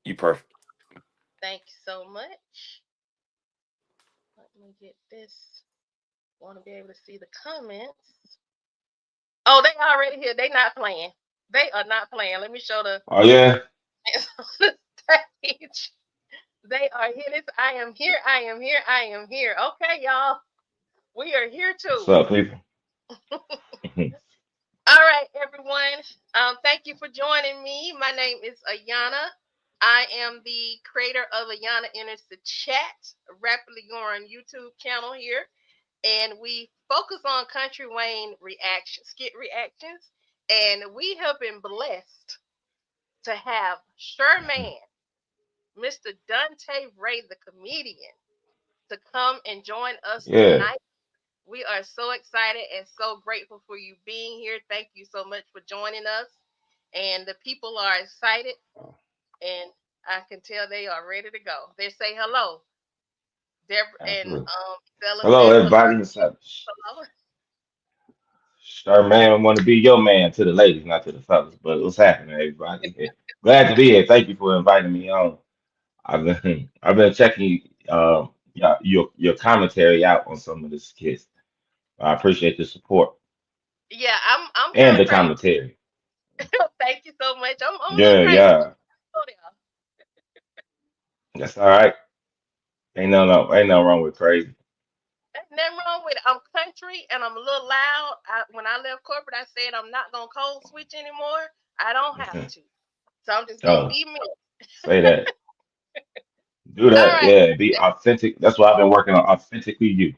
You perfect. Thank you so much. Let me get this. Want to be able to see the comments. Oh, they already here. They not playing. They are not playing. Let me show the Oh yeah. on the stage. They are here. This, I am here. I am here. I am here. Okay, y'all. We are here What's too. up, people? All right, everyone. Thank you for joining me. My name is Ayana. I am the creator of Ayana Enters the Chat, a rapidly growing YouTube channel here, and we focus on Country Wayne reaction skit reactions. And we have been blessed to have Sher-Man, Mr. Dontee Ray, the comedian, to come and join us Yeah. tonight. We are so excited and so grateful for you being here. Thank you so much for joining us. And the people are excited, and I can tell they are ready to go. They say hello. Deborah and Absolutely. Bella Hello, says hello. everybody. What's up? Hello. Star man want to be your man to the ladies, not to the fellas. But what's happening, everybody? Yeah. Glad to be here. Thank you for inviting me on. I've been checking your commentary out on some of the skits. I appreciate the support Yeah, I'm kind and of the crazy. commentary. Thank you so much. I'm a little Yeah, crazy. yeah. Oh, yeah. That's all right. Ain't no wrong with crazy. Ain't nothing wrong with it. I'm country and I'm a little loud. When I left corporate, I said I'm not gonna code switch anymore. I don't have to, so I'm just gonna Oh, be me. say that. Do All that. right, Yeah, be authentic. That's what I've been working on. Authentically you.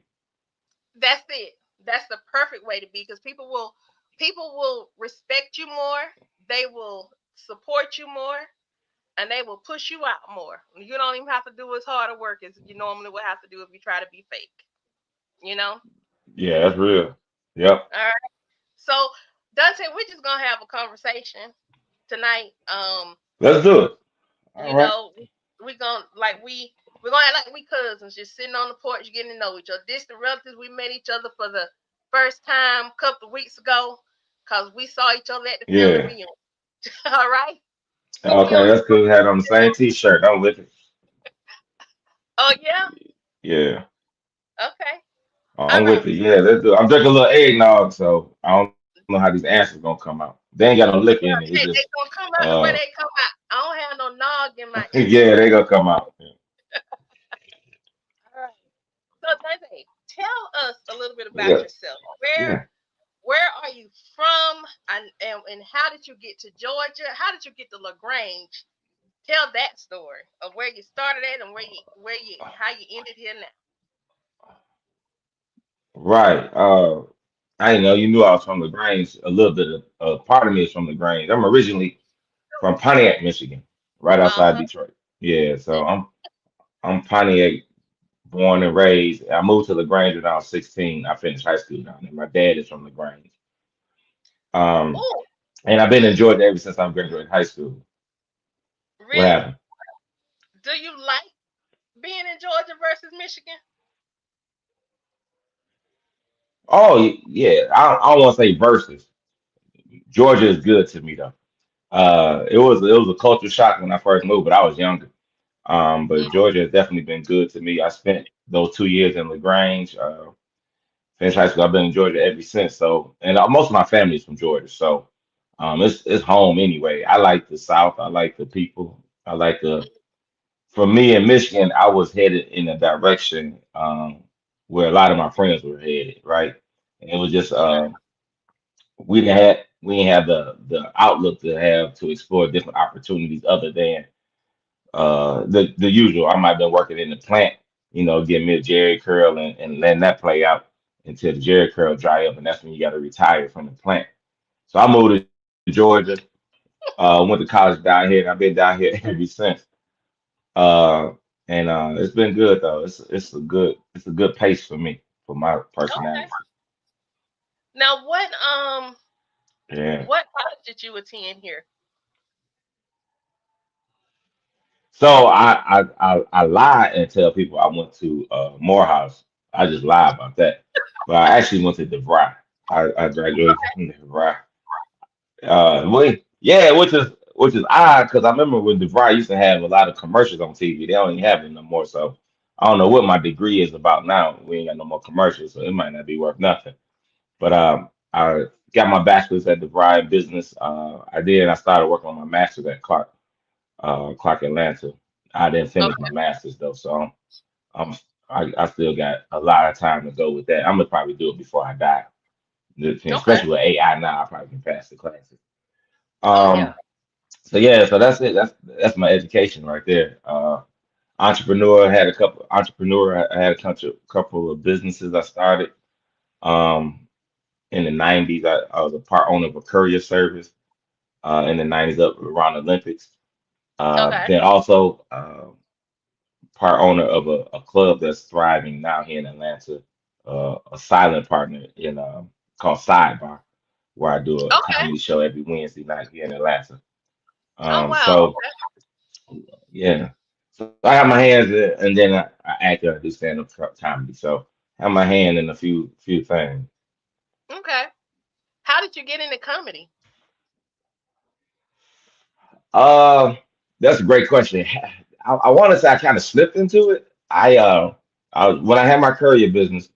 that's it. That's the perfect way to be because people will respect you more. They will support you more, and they will push you out more. You don't even have to do as hard a work as you normally would have to do if you try to be fake. You know. Yeah, that's real. Yep. All right. So Dante, we're just gonna have a conversation tonight. Let's do it. All You right. know, we gonna like we're gonna act like we cousins, just sitting on the porch getting to know each other. Distant relatives, we met each other for the first time a couple of weeks ago because we saw each other at the family Yeah. reunion. All right, so we Okay, on that's cool. We had on the same T-shirt. I'm with it. oh yeah, Yeah, okay, all I'm right. with it. Yeah, let's do it. I'm drinking a little eggnog, so I don't know how these answers gonna come out. They ain't got no liquor in it. It's just, They gonna come out the way they come out. I don't have no nog in my yeah, they gonna come out. Yeah. All right. So Dante, tell us a little bit about Yeah. yourself. Yeah. Where are you from, and how did you get to Georgia? How did you get to LaGrange? Tell that story of where you started at and where you how you ended here now. Right. I didn't know you knew I was from LaGrange. A little bit of part of me is from LaGrange. I'm originally from Pontiac, Michigan, right Uh outside huh. Detroit. Yeah, so I'm Pontiac born and raised. I moved to LaGrange when I was 16. I finished high school down there. My dad is from LaGrange. Um, Oh, and I've been in Georgia ever since I graduated high school. What really? happened? Do you like being in Georgia versus Michigan? Oh yeah, I don't want to say versus. Georgia is good to me though. It was a culture shock when I first moved, but I was younger. But Mm, Georgia has definitely been good to me. I spent those 2 years in LaGrange. Finished high school. I've been in Georgia ever since. So, and most of my family is from Georgia. So, it's home anyway. I like the South. I like the people. I like the. For me in Michigan, I was headed in a direction where a lot of my friends were headed. Right, and it was just we didn't have the outlook to have to explore different opportunities other than the usual. I might have been working in the plant, getting me a Jerry curl and letting that play out until the Jerry curl dry up, and that's when you got to retire from the plant. So I moved to Georgia, went to college down here, and I've been down here ever since. Uh, and it's been good though. It's a good pace for me for my okay. personality. Now, Yeah. what college did you attend here? So I lie and tell people I went to Morehouse. I just lie about that. But I actually went to DeVry. I graduated from DeVry. Yeah, which is which is odd because I remember when DeVry used to have a lot of commercials on TV. They don't even have it no more. So I don't know what my degree is about now. We ain't got no more commercials, so it might not be worth nothing. But I got my bachelor's at DeVry in business. I did. I started working on my master's at Clark Atlanta. I didn't finish my Okay. master's though, so I'm I still got a lot of time to go with that. I'm gonna probably do it before I die. Okay. Especially with AI now, I probably can pass the classes. Oh yeah. Um, so yeah, so that's it. That's my education right there. I had a couple of businesses I started. Um, in the 90s, I was a part owner of a courier service in the 90s up around the Olympics. Okay. Then also part owner of a club that's thriving now here in Atlanta, a silent partner in called Sidebar, where I do a Okay. comedy show every Wednesday night here in Atlanta. Oh wow. So yeah, so I have my hands in, and then I act and I do stand-up comedy. So I have my hand in a few things. Okay. Okay. How did you get into comedy? Uh, that's a great question. I want to say I kind of slipped into it. When I had my courier business.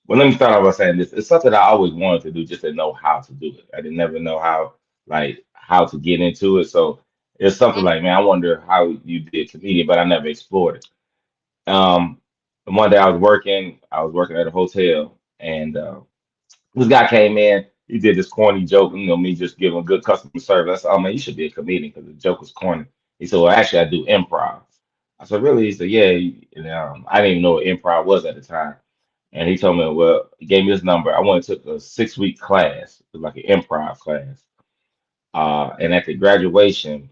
Well, let me start off by saying this. It's something I always wanted to do, just to know how to do it. I didn't never know how to get into it. So it's something Mhm. like, man, I wonder how you be a comedian, but I never explored it. Um, and one day I was working at a hotel, and this guy came in. He did this corny joke, me just giving good customer service. I said, "Oh man, you should be a comedian because the joke was corny." He said, "Well, actually, I do improv." I said, "Really?" He said, "Yeah." I didn't even know what improv was at the time. And he told me, well, he gave me his number. I went and took a 6 week class, it was like an improv class. And at the graduation,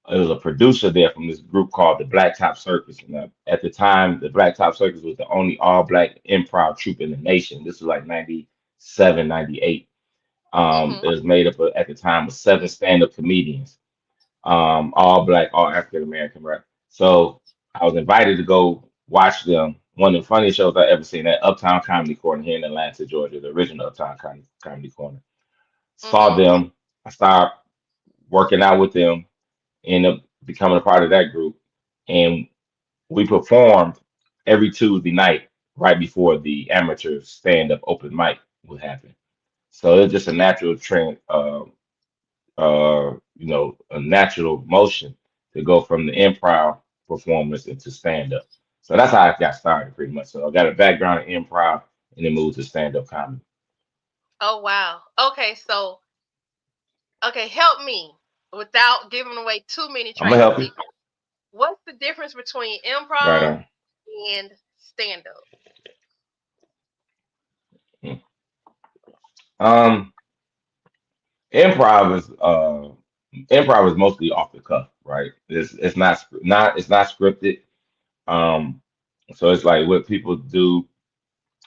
there was a producer there from this group called the Blacktop Circus. And at the time, the Blacktop Circus was the only all black improv troupe in the nation. This was like 97, 98. Mhm. It was made up at the time of seven stand up comedians, all black, all African American, right? So I was invited to go watch them. One of the funniest shows I ever seen at Uptown Comedy Corner here in Atlanta, Georgia, the original Comedy Corner. Saw Mhm. them. I started working out with them, ended up becoming a part of that group, and we performed every Tuesday night right before the amateur stand up open mic would happen. So it was just a natural trend, a natural motion to go from the improv performance into stand up. So that's how I got started pretty much. So I got a background in improv and then moved to stand up comedy. Oh wow. Okay, so okay, help me without giving away too many I'm gonna trade help you. secrets. What's the difference between Right improv on. and stand up? Um, improv is improv is mostly off the cuff, right? It's not scripted. Um, so it's like what people do.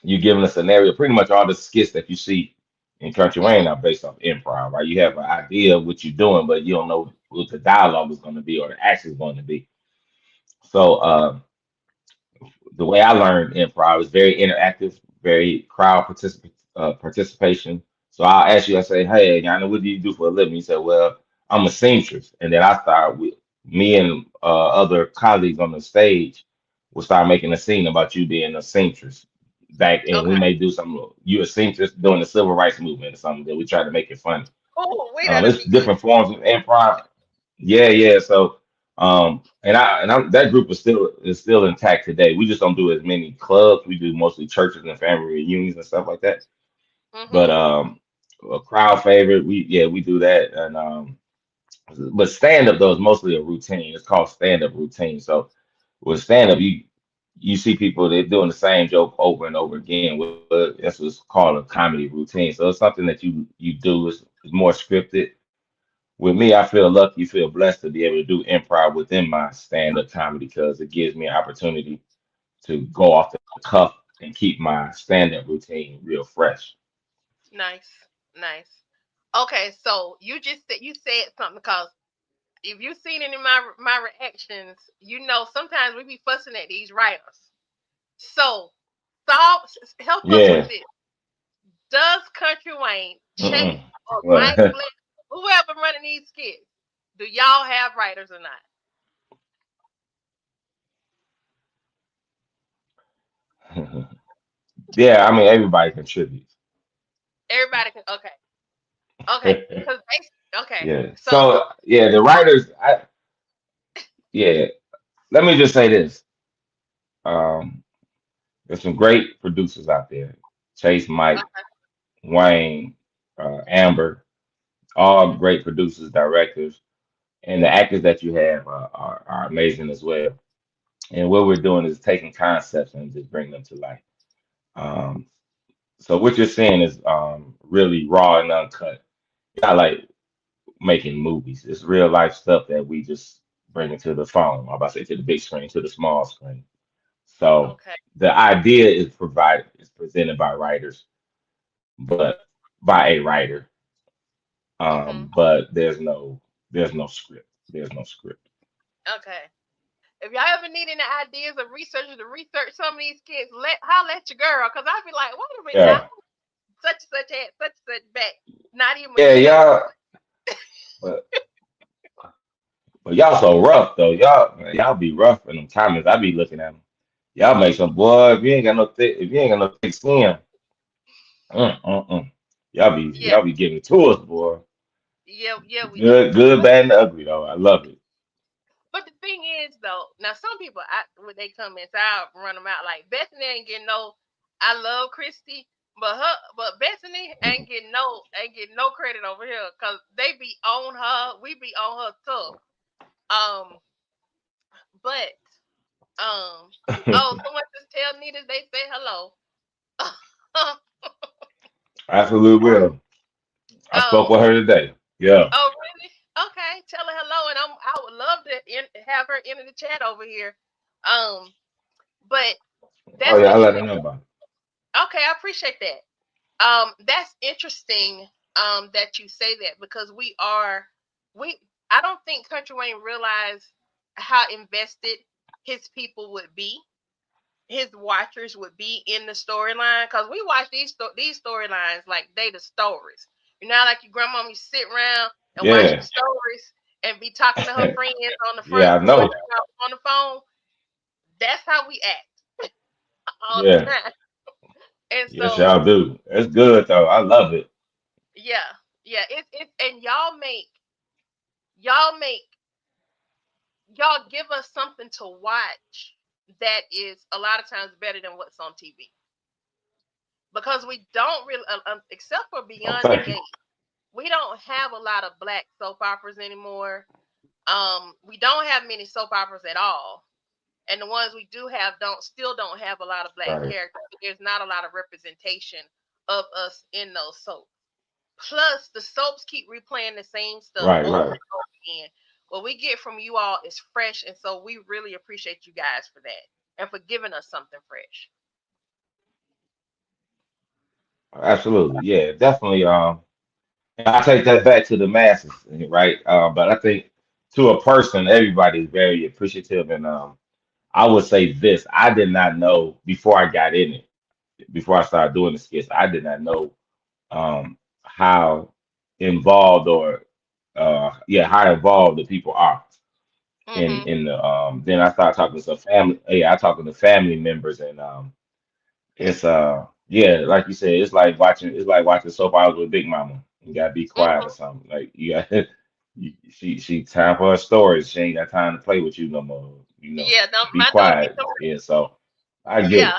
You give them a scenario. Pretty much all the skits that you see in Country Wayne Mhm. are based off improv, right? You have an idea of what you're doing, but you don't know what the dialogue is going to be or the action is going to be. So the way I learned improv is very interactive, very participation. So I'll ask you, I say, "Hey, Yana, what do you do for a living?" You say, "Well, I'm a seamstress," and then I start with me and other colleagues on the stage will start making a scene about you being a seamstress. Back, and we Okay. may do some you a seamstress doing the civil rights movement or something that we try to make it funny. Oh, wait, that'll It's be good. different forms of improv. Yeah, yeah. So, that group is still intact today. We just don't do as many clubs. We do mostly churches and family reunions and stuff like that. But Mhm. a crowd favorite, we do that. And but stand up though is mostly a routine. It's called stand up routine. So with stand up, you see people they're doing the same joke over and over again. That's what's called a comedy routine. So it's something that you do is more scripted. With me, I feel lucky, feel blessed to be able to do improv within my stand-up comedy because it gives me an opportunity to go off the cuff and keep my stand-up routine real fresh. Nice. Nice. Okay, so you said something because if you've seen it in my reactions, you know sometimes we be fussing at these writers. So, help us with Yeah. this. Does Country Wayne chase Mm-mm. or Well, Mike Flex, whoever running these skits? Do y'all have writers or not? Yeah, I mean everybody contributes. Everybody can. Okay. Okay. Because okay. Yeah. So So yeah, the writers. Yeah. Let me just say this. Um, there's some great producers out there. Chase, Mike, okay. Wayne, Amber, all Mhm. great producers, directors, and the actors that you have are amazing as well. And what we're doing is taking concepts and just bringing them to life. Um, so what you're seeing is really raw and uncut. Not like making movies. It's real life stuff that we just bring into the phone. I'm about to say to the big screen, to the small screen. So Okay. the idea is presented by writers, but by a writer. Mhm. But there's no script. There's no script. Okay. If y'all ever need any ideas of researchers to research some of these kids, holla at your girl, cause I'd be like, wait a minute now, Yeah. such and such had such and such back, not even a Yeah, year ago. but but y'all so rough though. Y'all be rough in them comments. I be looking at them. Y'all make some boy. If you ain't got no thick skin, mm. Yeah, Y'all be giving it to us, boy. yeah, we do. Good, bad, and ugly though. I love it. But the thing is, though, now some people, when they comments, I run them out. Like Bethany ain't getting no. I love Christy, but Bethany ain't getting no credit over here, cause they be on her. We be on her tough. Um, but oh, someone just tell Nita they say hello. Absolutely will. I spoke um, with her today. Yeah. oh really? Okay, tell her hello, and I would love to have her enter the chat over here. Um, but Oh that's yeah, I let her interesting. know about Okay, I appreciate that. That's interesting. That you say that because we. I don't think Country Wayne realized how invested his people would be, his watchers would be in the storyline. Because we watch these storylines like they the stories. You know, how, like your grandmama, you sit around and watch the it. stories and be talking to her Yeah. friends on the front Yeah, I porch know. on the phone. That's how we act all the Yeah. time. And Yes, so, y'all do. It's good though. I love it. yeah, yeah, it and y'all make y'all give us something to watch that is a lot of times better than what's on TV, because we don't really except for Oh, Beyond the thank you. Gate, we don't have a lot of black soap operas anymore. We don't have many soap operas at all, and the ones we do have don't have a lot of black Right. characters. There's not a lot of representation of us in those soaps. Plus, the soaps keep replaying the same stuff Right, over and right. over again. What we get from you all is fresh, and so we really appreciate you guys for that and for giving us something fresh. Absolutely. Yeah, definitely. And I take that back to the masses, right? But I think to a person, everybody's very appreciative. And I would say this: I did not know before I got in it, before I started doing the skits, I did not know how involved how involved the people are Mhm. in the. Then I started talking to some family. Yeah, I talking to family members, and it's yeah, like you said, it's like watching soap operas with Big Mama. You gotta be quiet or Mhm. something. Like you got she time for her stories. She ain't got time to play with you no more. Yeah. No, Be my daughter be quiet. doing. Yeah, so I get Yeah, it.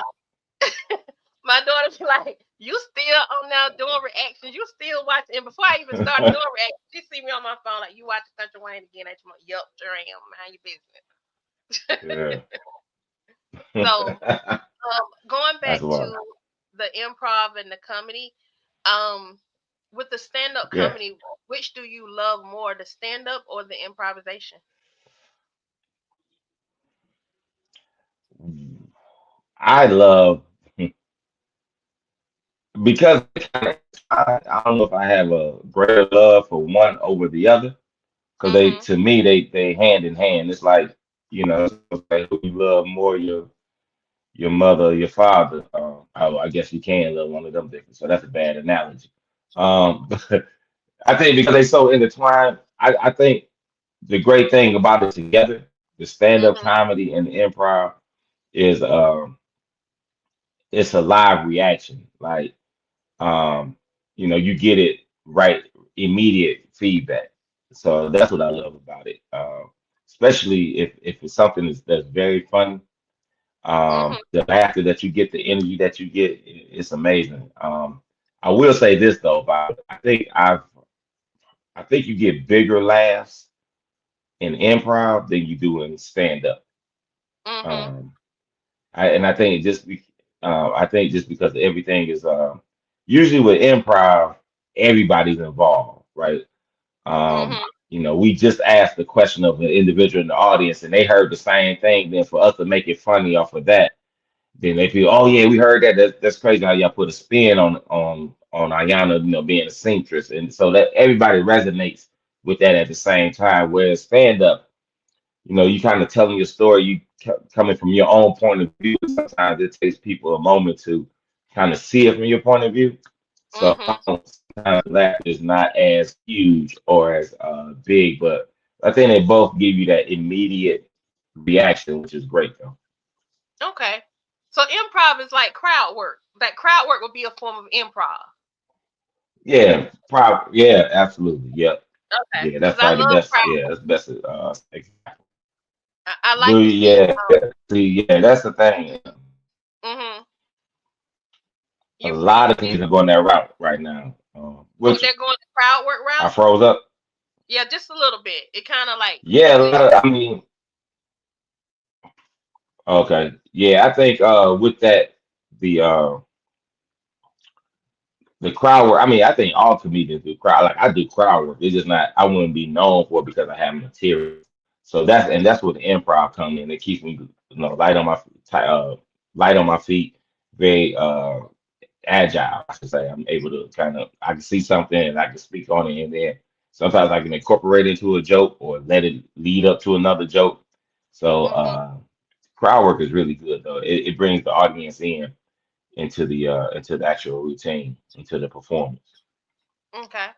my daughter be like, "You still on now doing reactions? You still watching?" And before I even started doing reactions, she see me on my phone like, "You watching Country Wayne again?" And she's like, "Yup, sure am. Mind your business." Yeah. So, going That's back why. to the improv and the comedy, um, with the stand up Yeah. comedy, which do you love more, the stand up or the improvisation? I love because I don't know if I have a greater love for one over the other because they Mm-hmm. to me they hand in hand. It's like it's like who you love more, your mother or your father. I guess you can love one of them different. So that's a bad analogy. But I think because they so intertwined, I think. the great thing about it together, the stand-up Mhm. comedy and the improv is it's a live reaction. Like you know, you get it right, immediate feedback. So that's what I love about it. Especially if it's something that's very funny. Mhm. The laughter that you get, the energy that you get, it's amazing. I will say this though, Bob, I think you get bigger laughs in improv than you do in stand up. Mhm. Um, and I think I think just because everything is usually with improv, everybody's involved, right? Um, Mhm. you know, we just asked the question of an individual in the audience, and they heard the same thing. Then for us to make it funny off of that, then they feel, oh yeah, we heard that. That's crazy how y'all put a spin on Ayana, you know, being a seamstress, and so that everybody resonates with that at the same time. Whereas stand up, you know, you kind of telling your story, coming from your own point of view. Sometimes it takes people a moment to kind of see it from your point of view. So Mhm. sometimes that is not as huge or as big, but I think they both give you that immediate reaction, which is great though. Okay. So improv is like crowd work. That crowd work would be a form of improv. Yeah, yeah, absolutely. Yep. Okay. Yeah, that's Because I probably the love best. crowd Yeah, that's work. the best example. I Do like to you? see. Yeah, see, yeah, that's the thing. Mhm. A You lot of you things are going that route right now. oh, Which they're going the crowd work I route. froze up. Yeah, just a little bit. It kind of like Yeah, glitched. I mean, okay. Yeah, I think with that the uh the crowd work. I mean, I think all comedians do crowd. Like I do crowd work. It's just not. I wouldn't be known for it because I have material. So that's where the improv come in. It keeps me, you know, light on my feet, very agile. I should say. I'm able to kind of I can see something and I can speak on it, and then sometimes I can incorporate it into a joke or let it lead up to another joke. So Mhm. crowd work is really good though. It brings the audience in into the actual routine, into the performance. Okay.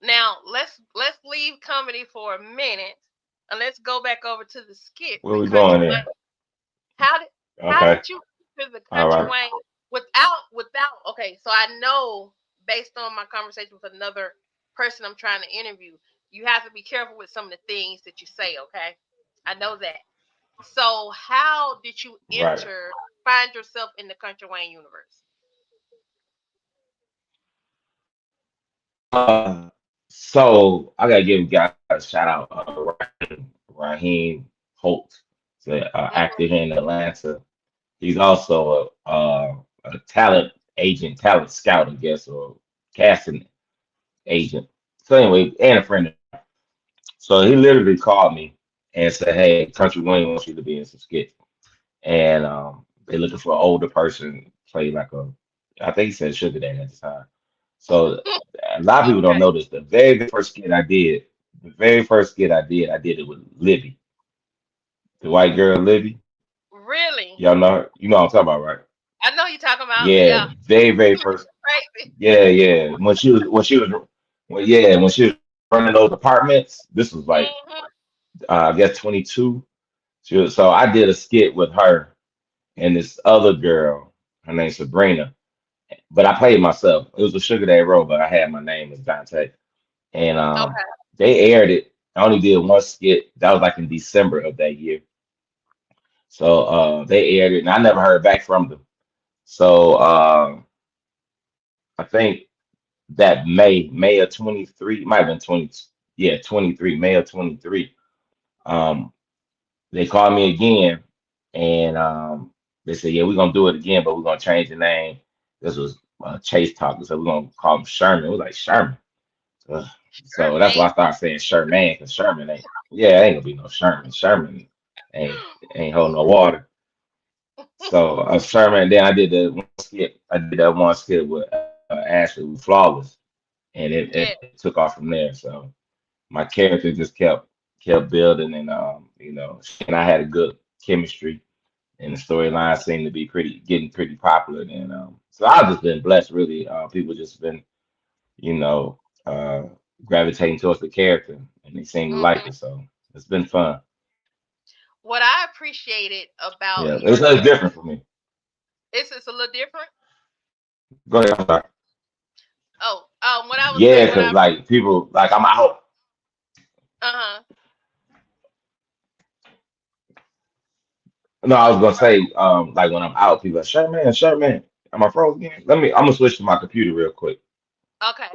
Now let's leave comedy for a minute, and let's go back over to the skits Where and we country going Wayne. there? How did how Okay. did you get to the All country right. Wayne without? Okay, so I know based on my conversation with another person I'm trying to interview, you have to be careful with some of the things that you say. Okay, I know that. So how did you Right. find yourself in the country Wayne universe? So I gotta give guys a shout out, Raheem Holt, the actor Mhm. here in Atlanta. He's also a talent agent, talent scout, I guess, or casting agent. So anyway, and a friend. So he literally called me and said, "Hey, Country Wayne wants you to be in some skits." And they're looking for an older person, play like I think he said sugar daddy at the time. So a lot of people don't Okay. know this. The very first skit I did, the very first skit I did it with Libby, the white girl Libby. Really? Y'all know her? You know what I'm talking about, right? I know you're talking about. Yeah, Yeah. the very first. Crazy. Yeah, yeah. When she was running those apartments, this was like Mhm. I guess 22. So I did a skit with her and this other girl. Her name's Sabrina, but I played myself. It was a Sugar Daddy role, but I had my name as Dante. And Okay. they aired it. I only did one skit. That was like in December of that year. So they aired it, and I never heard back from them. So I think that May of 23, might have been 20, yeah, 23, May of 23. Um, they called me again, and they said, yeah, we're gonna do it again, but we're gonna change the name. This was Chase talking, so we're gonna call him Sherman. It was like Sherman. Ugh. Sure, So that's why man. I started saying Sher-Man, because Sherman ain't, yeah, ain't gonna be no Sherman. Sherman ain't holding no water. So Sherman, then I did that one skit with Ashley with Flawless, and Yeah. it took off from there. So my character just kept building, and you know, she and I had a good chemistry, and the storyline seemed to be getting pretty popular. And so I've just been blessed, really. People just been, you know. gravitating towards the character, and they seem to like Mm-hmm. it. So it's been fun. What I appreciated about Yeah, your it's character, different for me. it's a little different. Go ahead. I'm sorry. Oh, what I was Yeah, saying, what because I, like people, like I'm out. uh-huh. No, I was gonna say, like when I'm out, people are like, Sher-Man, Sher-Man. Am I froze again? I'm gonna switch to my computer real quick. Okay.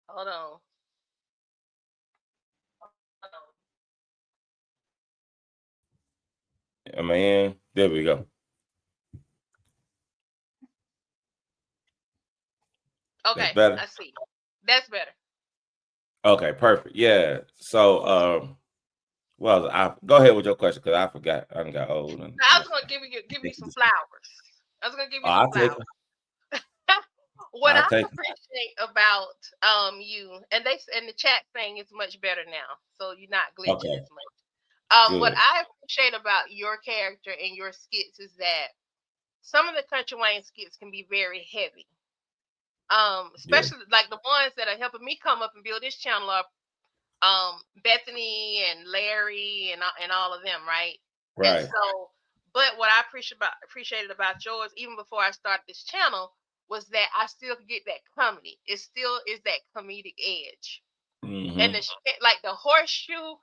Hold on. Am I in? There we go. That's Okay, better. I see. That's better. Okay, perfect. Yeah. So, well, I go ahead with your question because I forgot. I done got old and Now, I was messed gonna up. give you Think some just- flowers. I was gonna give Oh, you some I'll take flowers. it. What I'll I take it. appreciate about you, and the chat thing is much better now, so you're not glitching Okay, as much. What good. I appreciate about your character and your skits is that some of the Country Wayne skits can be very heavy. Yeah. Especially like the ones that are helping me come up and build this channel are Bethany and Larry and all of them, right? And Right. so, but what I appreciated about yours, even before I started this channel, was that I still could get that comedy. It still is that comedic edge, and Mm-hmm. like the horseshoe,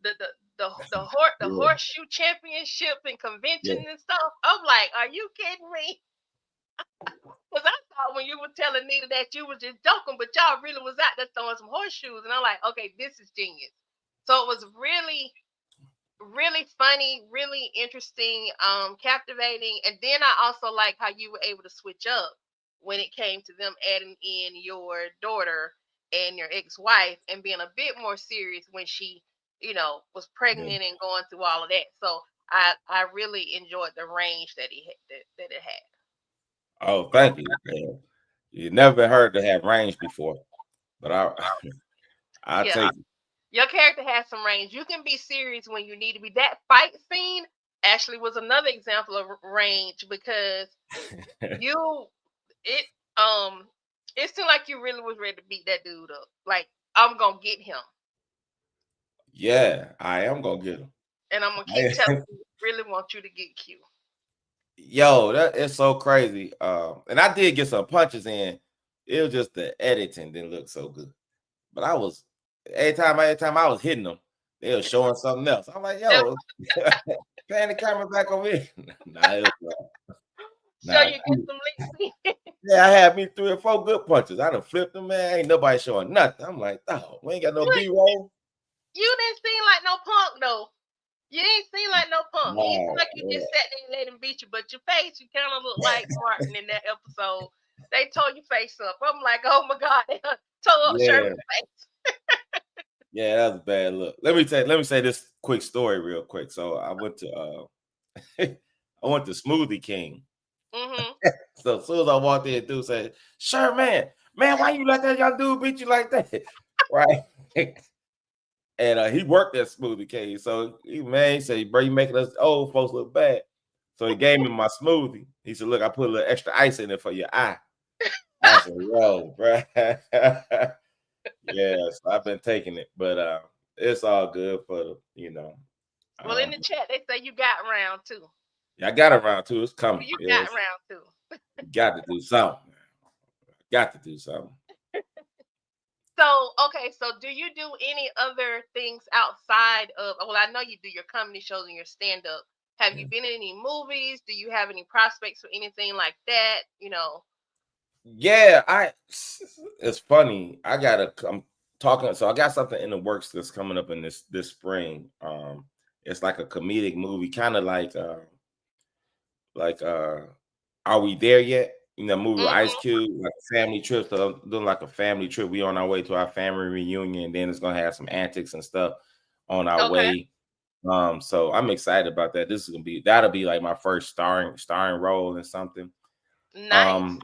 the Yeah. horseshoe championship and Yeah. convention and stuff. I'm like, are you kidding me? Because I thought when you were telling Nita that you was just joking, but y'all really was out there throwing some horseshoes, and I'm like, okay, this is genius. So it was really, really funny, really interesting, captivating, and then I also like how you were able to switch up when it came to them adding in your daughter and your ex-wife and being a bit more serious when she, was Yeah. pregnant and going through all of that. So I really enjoyed the range that that it had. Oh, thank you. Yeah. You never been heard to have range before, but I I Yeah, take your character has some range. You can be serious when you need to be. That fight scene actually was another example of range because it. you it um it seemed like you really was ready to beat that dude up. Like, I'm gonna get him, Yeah, I am gonna get him. and I'm gonna keep telling you, really want you to get Q. Yo, that is so crazy. And I did get some punches in. It was just the editing didn't look so good. But I was every time I was hitting them, they were showing something else. I'm like, That yo, pan the camera back over here. Nah, it was show nah. you get some licks. Yeah, I had me 3 or 4 good punches. I done flipped them, man. Ain't nobody showing nothing. I'm like, oh, we ain't got no you B-roll. you didn't seem like no punk though. You ain't seem like no punk. You ain't seem Nah, like you just sat there and let him beat you, but your face, you kind of look like Martin in that episode. They tore your face up. I'm like, oh my God, they tore up yeah, Sherman's face. yeah, that was a bad look. Let me say this quick story real quick. So I went to I went to Smoothie King. Mm-hmm. So as soon as I walked in, dude said, Sher-Man, man, why you let that young dude beat you like that? Right. And he worked at Smoothie King. So he said, bro, you making us old folks look bad. So he gave me my smoothie. He said, look, I put a little extra ice in it for your eye. I said, yo, bro. Yeah, so I've been taking it, but it's all good for Well, in Um, the chat, they say you got round two. I got around too. It's coming. You got Yes, round two. got to do something. Got to do something. So, okay, so do you do any other things outside of, well, I know you do your comedy shows and your stand-up. Have you been in any movies? Do you have any prospects for anything like that? Yeah, it's funny. I'm talking, so I got something in the works that's coming up in this spring. It's like a comedic movie, kind of like Are We There Yet? Movie with Ice Mm-hmm. Cube, like a family trip. So I'm doing like a family trip. We on our way to our family reunion, and then it's gonna have some antics and stuff on our Okay. way. So I'm excited about that. That'll be like my first starring role in something. Nice. Um,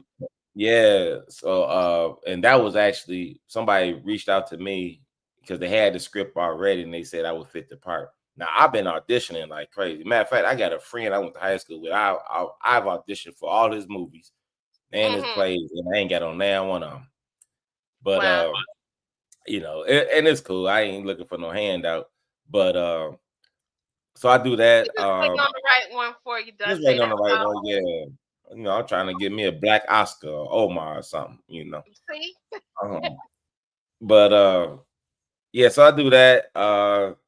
yeah. So and that was actually somebody reached out to me because they had the script already and they said I would fit the part. Now I've been auditioning like crazy. Matter of fact, I got a friend I went to high school with. I've auditioned for all his movies. and his Mhm. plays, and I ain't got on now one of them. But Wow. and it's cool. I ain't looking for no handout. But so I do that. You just waiting on the right one for you, Just Dontee. waiting on the That's right all. one. Yeah, I'm trying to get me a black Oscar or Omar or something. See? Um, but yeah. So I do that.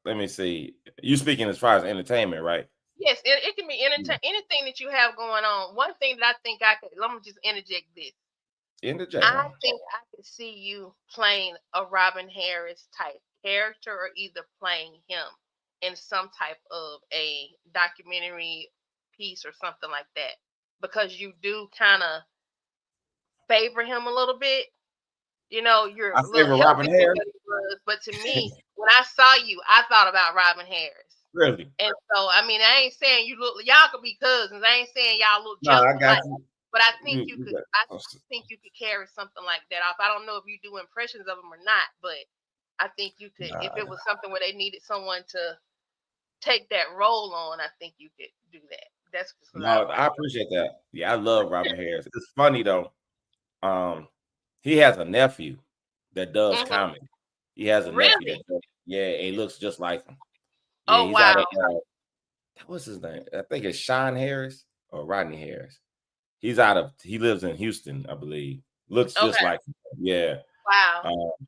Let me see. You speaking as far as entertainment, right? Yes, it can be Yeah. anything that you have going on. One thing that I think I could, let me just interject this. Interject. I think I could see you playing a Robin Harris type character or either playing him in some type of a documentary piece or something like that because you do kind of favor him a little bit. You're I a little favor Robin healthy than Harris. what he was. But to me, when I saw you, I thought about Robin Harris. Really? And so, I mean, I ain't saying y'all could be cousins. I ain't saying y'all look No, just I got alike. you. But I think You, you you could. got. I think you could carry something like that off. I don't know if you do impressions of them or not, but I think you could. If Nah, it was something where they needed someone to take that role on, I think you could do that. That's just what I no, was. I appreciate that. Yeah, I love Robin Harris. It's funny though. Um, he has a nephew that does Hmm. comedy. He has a nephew Really? that does, yeah, and he looks just like him. Yeah, Oh he's out wow. of what's his name? I think it's Sean Harris or Rodney Harris. He lives in Houston, I believe. Looks just Okay. like him. Yeah. Wow. Um,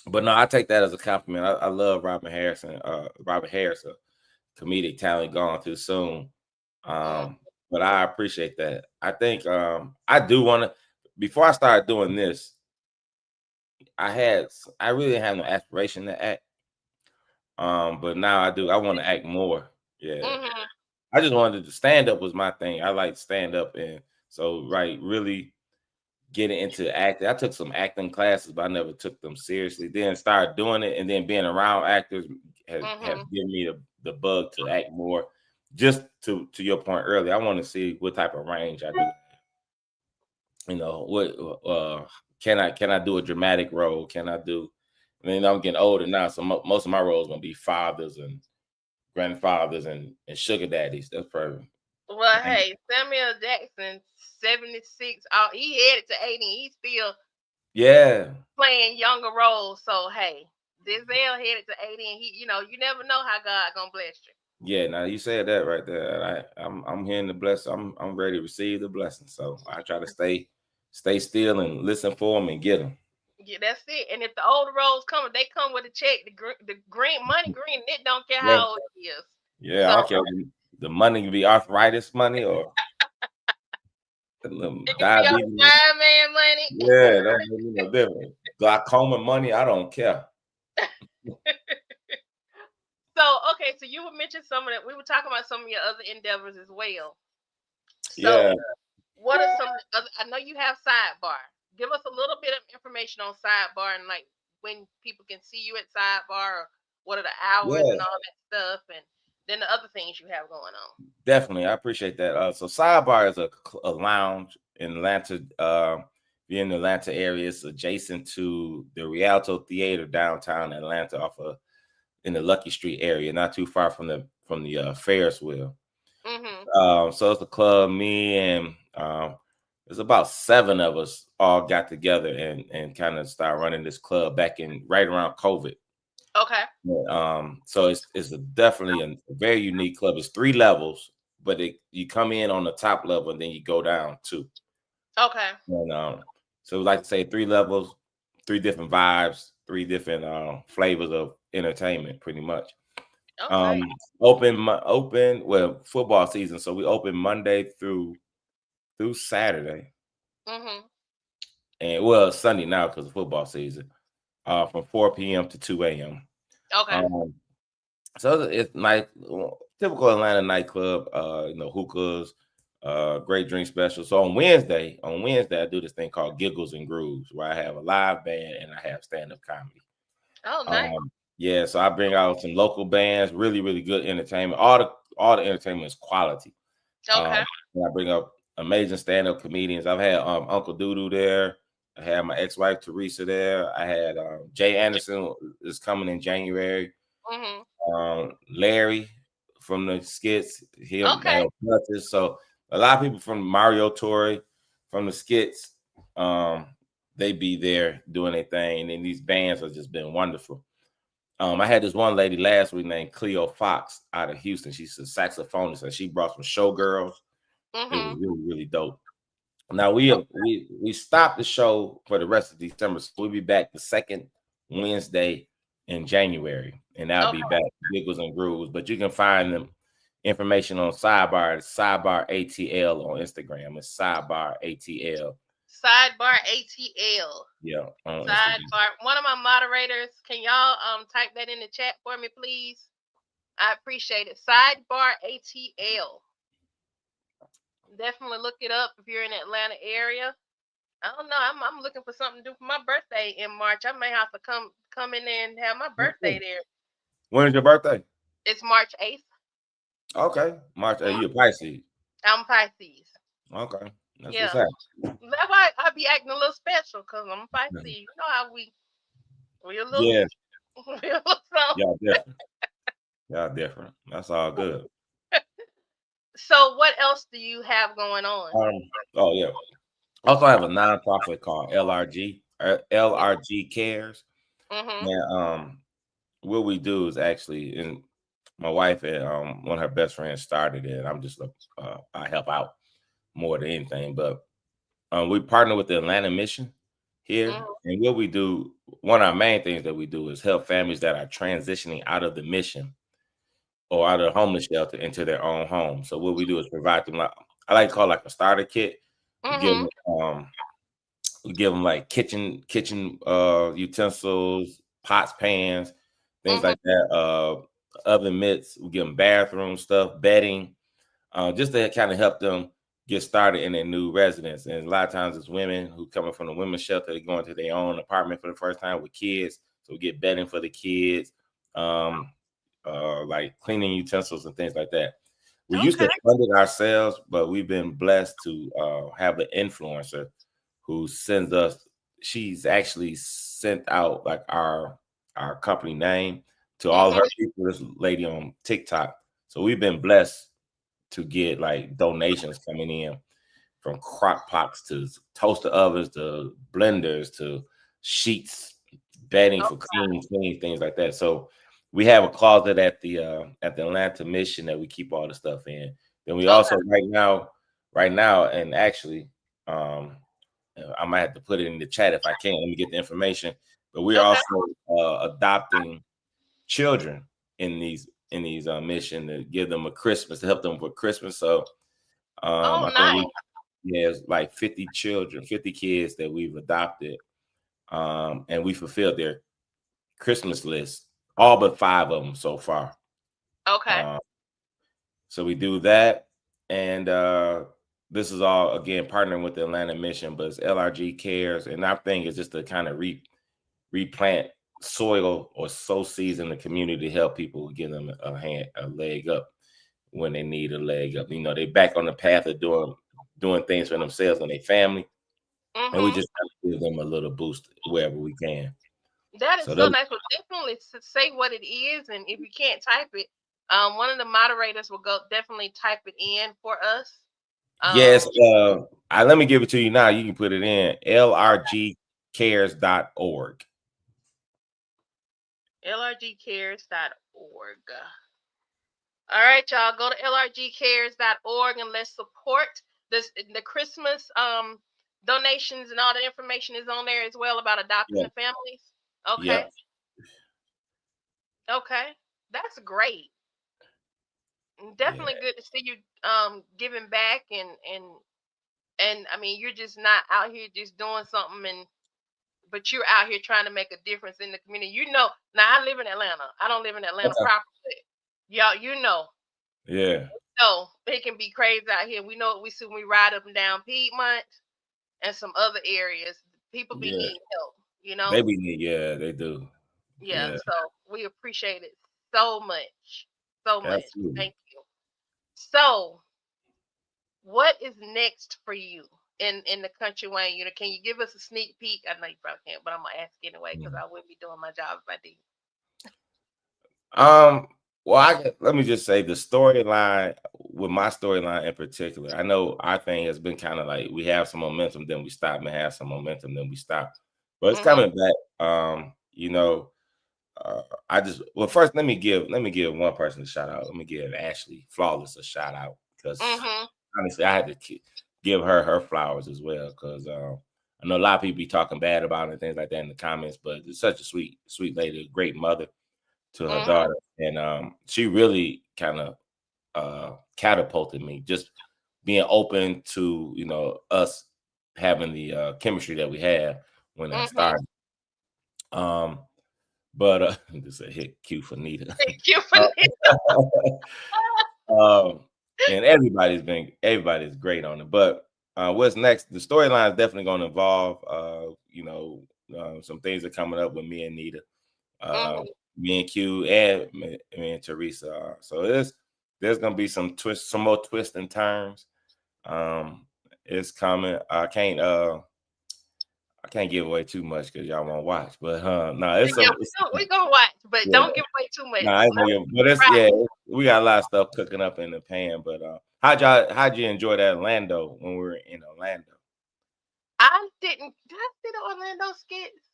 but no, I take that as a compliment. I love Robin Harris, a comedic talent gone too soon. Mm. But I appreciate that. I think I do want to. Before I started doing this, I really didn't have no aspiration to act. But now I do. I want to act more. Yeah, Mhm. I just wanted to stand up was my thing. I like stand up, and so right, really getting into acting. I took some acting classes, but I never took them seriously. Then started doing it, and then being around actors have Mhm. given me the bug to act more. Just to your point earlier, I want to see what type of range I do. What can I do a dramatic role? Can I do? I mean, I'm getting older now, so most of my roles gonna be fathers and grandfathers and sugar daddies. That's perfect. Well, And hey, Samuel Jackson, 76. He headed to 80. He's still yeah, playing younger roles. So hey, Denzel headed to 80, and you never know how God gonna bless you. yeah. Now you said that right there. I'm hearing the blessing. I'm ready to receive the blessing. So I try to stay still and listen for them and get them. Yeah, that's it. And if the older roles come, they come with a check. The green money green. It don't care Yeah, how old it is. yeah. So I don't care if the money can be arthritis money or it can be on diabetes. fireman money. Yeah, don't make me no different. Glaucoma money, I don't care. So okay, so you would mention some of that. We were talking about some of your other endeavors as well. Yeah, So what are some other? I know you have Sidebar. Give us a little bit of information on Sidebar and like when people can see you at Sidebar, or what are the hours yeah, and all that stuff, and then the other things you have going on. definitely. I appreciate that. So Sidebar is a lounge in Atlanta. If you're in the Atlanta area, it's adjacent to the Rialto Theater downtown Atlanta, off of in the Lucky Street area, not too far from the Ferris wheel. Mhm. So it's a club. Me and there's about 7 of us all got together and kind of start running this club back in right around COVID. Okay. Yeah, so it's definitely a very unique club. It's 3 levels, but you come in on the top level and then you go down 2. Okay. And so we like to say 3 levels, 3 different vibes, 3 different flavors of entertainment, pretty much. Um, Okay. open well football season, so we open Monday through Saturday, Mhm. and well Sunday now because of football season, from 4 p.m. to 2 a.m. Okay. Um, So it's night, typical Atlanta nightclub, hookahs, great drink special. So on Wednesday, I do this thing called Giggles and Grooves, where I have a live band and I have stand-up comedy. Oh, nice. Yeah, so I bring out some local bands, really, really good entertainment. All the entertainment is quality. Um, Okay. and I bring up amazing stand-up comedians. I've had Uncle Doodoo there. I had my ex-wife Teresa there. I had Jay Anderson is coming in January. Mhm. Larry from the skits, him, Okay. So a lot of people from Mario Torre. from the skits. Um, they be there doing their thing, and these bands have just been wonderful. I had this one lady last week named Cleo Fox out of Houston. She's a saxophonist, and she brought some showgirls. It was Mm-hmm. really, really dope. Now we stopped the show for the rest of December, so we'll be back the second Wednesday in January, and I'll be Okay. back Giggles and Grooves. But you can find them information on Sidebar ATL on Instagram. It's Sidebar ATL. Sidebar ATL. Yeah, on Instagram. Sidebar. One of my moderators, can y'all type that in the chat for me, please? I appreciate it. Sidebar ATL. Definitely look it up if you're in the Atlanta area. I don't know. I'm looking for something to do for my birthday in March. I may have to come in there and have my birthday there. When is your birthday? It's March 8th. Okay, March. You a Pisces? I'm Pisces. Okay, that's what's Yeah. happening. That's why I be acting a little special because I'm Pisces. You know how we a little Yeah, we a little something. y'all different. Y'all different. That's all good. So what else do you have going on? Oh yeah. Also, I have a nonprofit called LRG, LRG Cares. Mhm. Now, what we do is actually, and my wife and one of her best friends started it. I'm just I help out more than anything, but we partner with the Atlanta Mission here, Mhm. and what we do, one of our main things that we do is help families that are transitioning out of the mission or out of the homeless shelter into their own home. So what we do is provide them, like I like to call it, like a starter kit. We give Mhm. them we give them like kitchen utensils, pots, pans, things Mhm. like that. Oven mitts. We give them bathroom stuff, bedding, just to kind of help them get started in their new residence. And a lot of times it's women who coming from the women's shelter, they go into their own apartment for the first time with kids. So we get bedding for the kids, um, like cleaning utensils and things like that. We used Okay. to fund it ourselves, but we've been blessed to have an influencer who sends us. She's actually sent out like our company name to all Mhm. her people. This lady on TikTok. So we've been blessed to get like donations coming in from crock pots to toaster ovens to blenders to sheets, bedding for Okay. cleaning things like that. So we have a closet at the Atlanta Mission that we keep all the stuff in. Then we Okay. also right now, and actually, um, I might have to put it in the chat if I can. Let me get the information. But we're Okay. also adopting children in these mission to give them a Christmas to help them for Christmas. So Oh, I think nice. it's like 50 children, 50 kids that we've adopted, and we fulfilled their Christmas list, all but 5 of them so far. Okay. Um, so we do that, and this is all again partnering with the Atlanta Mission, but it's LRG Cares, and our thing is just to kind of replant soil or sow seeds in the community to help people, give them a leg up when they need a leg up. You know, they back on the path of doing things for themselves and their family, and we Mhm. just try to give them a little boost wherever we can. That is So so those, nice. Well, definitely say what it is, and if you can't type it, one of the moderators will go definitely type it in for us. yes, Um, let me give it to you now. You can put it in lrgcares.org. lrgcares.org. All right, y'all, go to lrgcares.org and let's support this. The Christmas donations and all the information is on there as well about adopting Yeah, the families. Okay, yep. okay, that's great. Yeah. Definitely good to see you giving back and I mean you're just not out here just doing something and but you're out here trying to make a difference in the community. You know, now I live in Atlanta. I don't live in Atlanta Okay. proper, but y'all, Yeah. it can be crazy out here. We know what we see when we ride up and down Piedmont and some other areas. People be Yeah. needing help, you know? They be neat. Yeah, they do. Yeah, Yeah, so we appreciate it so much. So much. absolutely. Thank you. So, what is next for you in the country, Wayne? You know, can you give us a sneak peek? I know you probably can't, but I'm gonna ask anyway because Mhm. I wouldn't be doing my job if I did. Um, Well, let me just say the storyline with my storyline in particular. I know our thing has been kind of like we have some momentum, then we stop, and have some momentum, then we stop. But it's Mhm. coming back. You know, I just first let me give one person a shout out. Let me give Ashley Flawless a shout out because Mhm. honestly, I had to give her flowers as well because I know a lot of people be talking bad about it and things like that in the comments, but it's such a sweet lady, a great mother to her Mhm. daughter, and she really kind of catapulted me just being open to us having the chemistry that we have when I Mhm. started. Um, but this a hit cue for Nita. Thank you for Uh, that. um, and everybody's great on it. But what's next? The storyline is definitely going to involve some things are coming up with me and Nita, uh, Mhm. me and Q, and me and Teresa. So there's gonna be some more twists and turns. Um, it's coming. I can't give away too much because y'all won't watch. But no, it's Yeah, some. we gonna watch, but Yeah, don't give away too much. no, it's Let gonna us give, but it's surprise. yeah, we got a lot of stuff cooking up in the pan. But how'd you enjoy that Orlando when we were in Orlando? I didn't. Did I see the Orlando skits?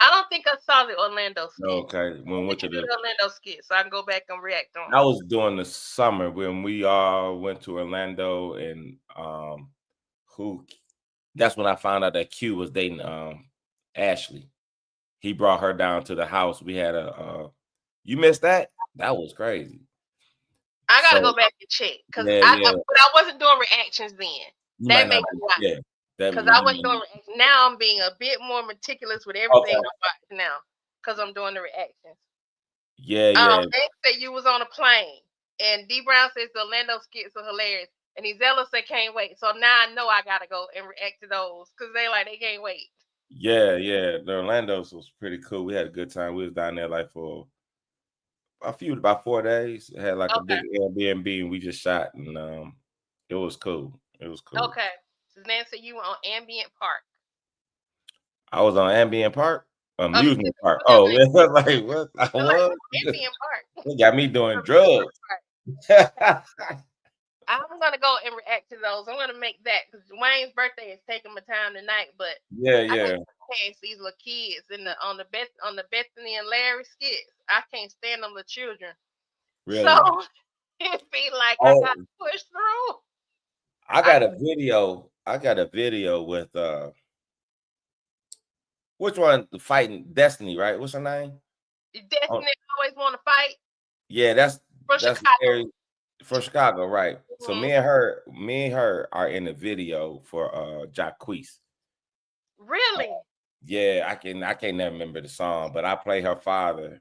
I don't think I saw the Orlando skits. Okay, when we When went did to you do the the Orlando skits so I can go back and react on that them? was during the summer when we all went to Orlando and who that's when I found out that Q was dating Ashley. He brought her down to the house. We had a you missed that? That was crazy. I gotta So go back and check because yeah, but I wasn't doing reactions then. you That might made not me be watch yeah. That because you I wasn't might doing reactions. Now I'm being a bit more meticulous with okay. everything I watch now because I'm doing the reactions. Yeah, yeah. They said you was on a plane, and D Brown says the Orlando skits are hilarious, and Ezella said can't wait. So now I know I gotta go and react to those because they can't wait. Yeah, yeah. The Orlando's was pretty cool. We had a good time. We was down there like for about 4 days. Had like a Okay, big Airbnb and we just shot and it was cool. It was cool. okay. So Nancy, you were on Ambient Park. I was on Ambient Park, You amusement said park. you Oh, never. yeah, like what? I They're like was. Ambient Park. They got me doing Amusement drugs. park. Okay. Yeah, I'm gonna go and react to those. I'm gonna make that because Wayne's birthday is taking my time tonight, but I yeah. can't stand these little kids in the on the Bethany and Larry skits. I can't stand them little children. So Really. it be like I got Oh, to push through. I I got a video. I got a video with which one? Fighting Destiny, right? What's her name? Oh, Destiny always want to fight yeah, that's from that's Chicago. Larry from Chicago, right? So Hmm. me and her are in the video for Jacquees. Really? Yeah, I can't never remember the song, but I play her father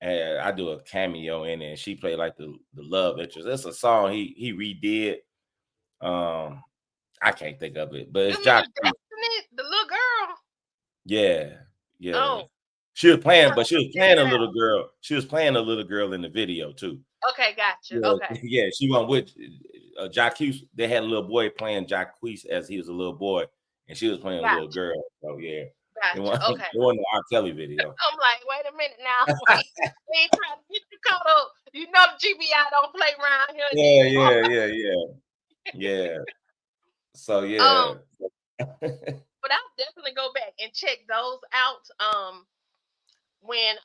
and I do a cameo in it and she played like the love interest. It's a song he redid. Um I can't think of it, but You it's mean Jacquees. Destiny, the little girl? Yeah, yeah. Oh, She was I'm playing, gonna but she was check playing a that little out. girl. She was playing a little girl in the video too. Okay, gotcha. Yeah, Okay, yeah. She went with Jacquees. They had a little boy playing Jacquees as he was a little boy, and she was playing a little gotcha, girl. So yeah, it gotcha. wasn't Okay. it wasn't an R. Kelly video. I'm like, wait a minute now. We ain't trying to get you caught up. You know the GBI don't play around here Yeah, anymore. yeah, yeah, yeah, yeah. So Um, yeah, but I'll definitely go back and check those out. When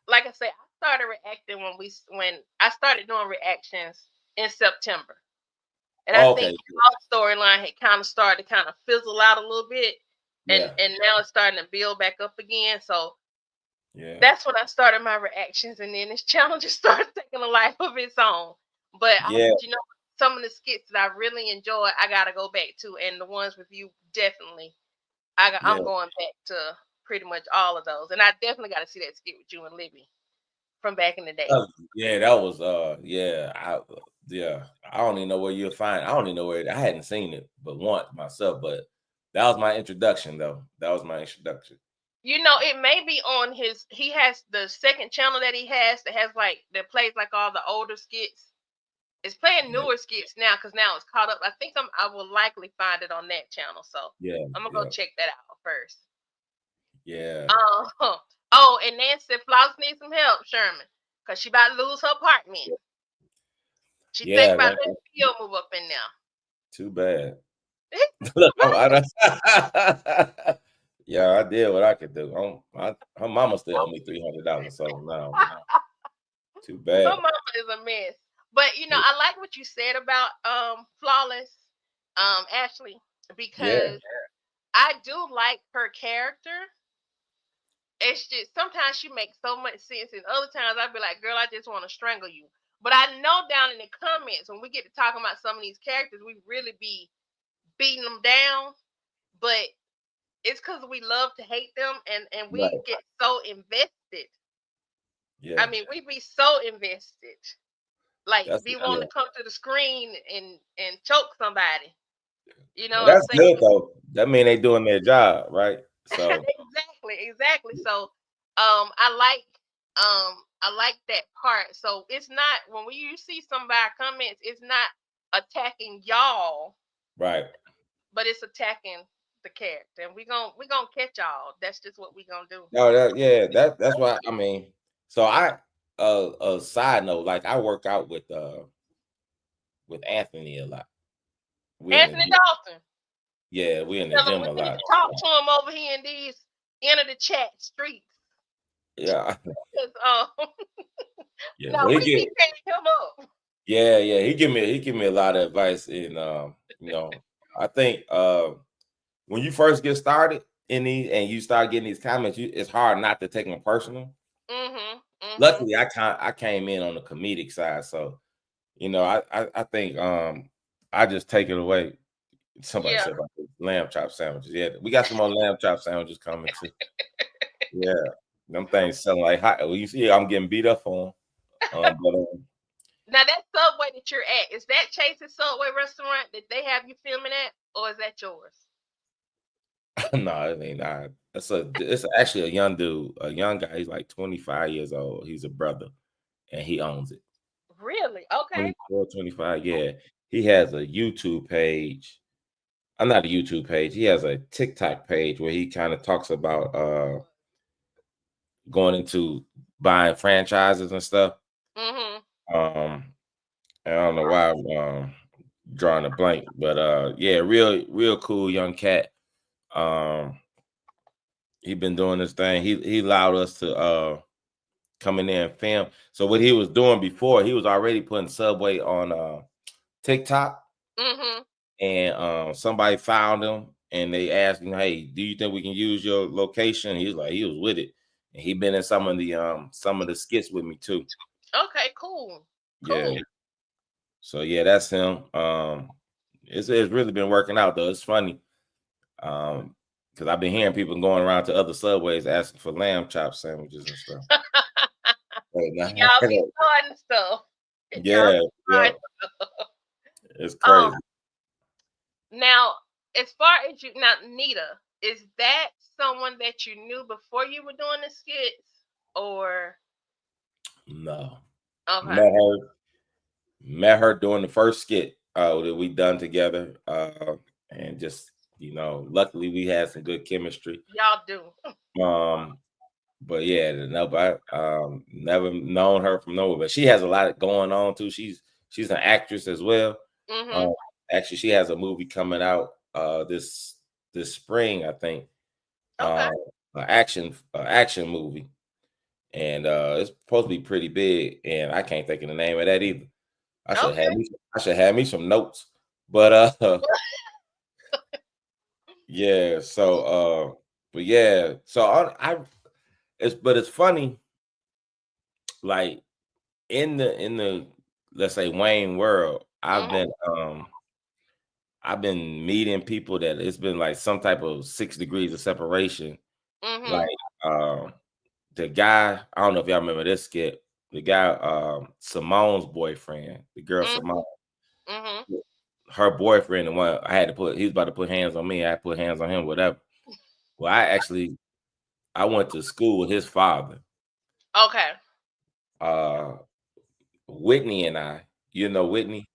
like I said, I started reacting when I started doing reactions in September, and I think okay, our storyline had kind of started to kind of fizzle out a little bit, yeah, and now it's starting to build back up again. So yeah, that's when I started my reactions, and then this challenge just started taking a life of its own. But yeah, some of the skits that I really enjoyed, I gotta go back to, and the ones with you definitely. yeah. I'm going back to pretty much all of those, and I definitely got to see that skit with you and Libby from back in the day. Yeah, that was yeah. I don't even know where you'll find. I don't even know where I hadn't seen it but once myself. But that was my introduction, though. That was my introduction. It may be on his. He has the second channel that he has that plays like all the older skits. It's playing Yeah, newer skits now because now it's caught up. I will likely find it on that channel. So yeah, I'm gonna go yeah, check that out first. yeah. Oh, oh, and Nancy said Flowers needs some help, Sherman. because she about to lose her apartment. She think Yeah, about letting Phil move up in there. too bad. Look, yeah, I did what I could do. Her mama still owe me $300, so no, too Her bad. mama is a mess. But I like what you said about Flawless, Ashley, Yeah, because I do like her character. It's just sometimes she makes so much sense, and other times I'd be like, "Girl, I just want to strangle you." But I know down in the comments when we get to talking about some of these characters, we really be beating them down. But it's because we love to hate them, and we right. get so invested. I Yeah, mean, we be so invested, like that's be yeah. wanting to come to the screen and choke somebody. You know Well, what I'm that's saying? good though. That mean they doing their job, right? So Exactly. So, I like that part. So it's not when you see some of our comments, it's not attacking y'all, right. but it's attacking the character, and we gonna catch y'all. That's just what we gonna do. No, that's why I mean. So a side note, like I work out with Anthony a lot. We in the Anthony gym. Dalton, Yeah, we in the tell him gym we a need lot. to talk to him over here in these enter the chat streets. Yeah, 'Cause, yeah. no, Well, we be paying him up. yeah. He give me a lot of advice, and I think when you first get started in these and you start getting these comments, it's hard not to take them personal. Mhm. Luckily, I came in on the comedic side, so I think I just take it away. Somebody Yeah. said about the lamb chop sandwiches. Yeah, we got some more lamb chop sandwiches coming too. Yeah, them things selling like hot. Well, you see, I'm getting beat up on. But Now that Subway that you're at, is that Chase's Subway restaurant that they have you filming at, or is that yours? no, it ain't not. It's actually a young dude, a young guy. He's like 25 years old. He's a brother, and he owns it. Really? Okay. 24, 25. Yeah, he has a YouTube page. I'm not a YouTube page. He has a TikTok page where he kind of talks about going into buying franchises and stuff. Mhm. Um, I don't know why I'm drawing a blank, but yeah, real cool young cat. Um, he been doing this thing. He allowed us to come in there and film. So what he was doing before, he was already putting Subway on TikTok, Mhm. and somebody found him and they asked him, "Hey, do you think we can use your location?" He was with it, and he been in some of the skits with me too. Okay. Cool. Yeah, Cool. so yeah, that's him. It's really been working out though. It's funny. Because I've been hearing people going around to other subways asking for lamb chop sandwiches and stuff. Right now. Y'all be starting stuff. Y'all Yeah, be yeah, starting stuff. it's Um. crazy. Now, as far as you now, Nita, is that someone that you knew before you were doing the skits, or No, okay? met her, met her doing the first skit that we done together, and just luckily we had some good chemistry. Y'all do. Um, but yeah, nobody never known her from nowhere. But she has a lot going on too. She's an actress as well. Mhm. Um, actually, she has a movie coming out this spring, I think. Okay. Uh, an action movie, and it's supposed to be pretty big. And I can't think of the name of that either. Okay. I should have me some notes, but yeah. So but yeah. So it's funny, like in the let's say Wayne world, Mhm. I've been meeting people that it's been like some type of 6 degrees of separation. Like Mhm. um the guy, I don't know if y'all remember this skit. The guy, Simone's boyfriend, the girl Mhm. Simone, Mhm. her boyfriend, the one I had to put, he was about to put hands on me. I had to put hands on him, whatever. Well, I went to school with his father. Okay. Uh, Whitney and I, Whitney,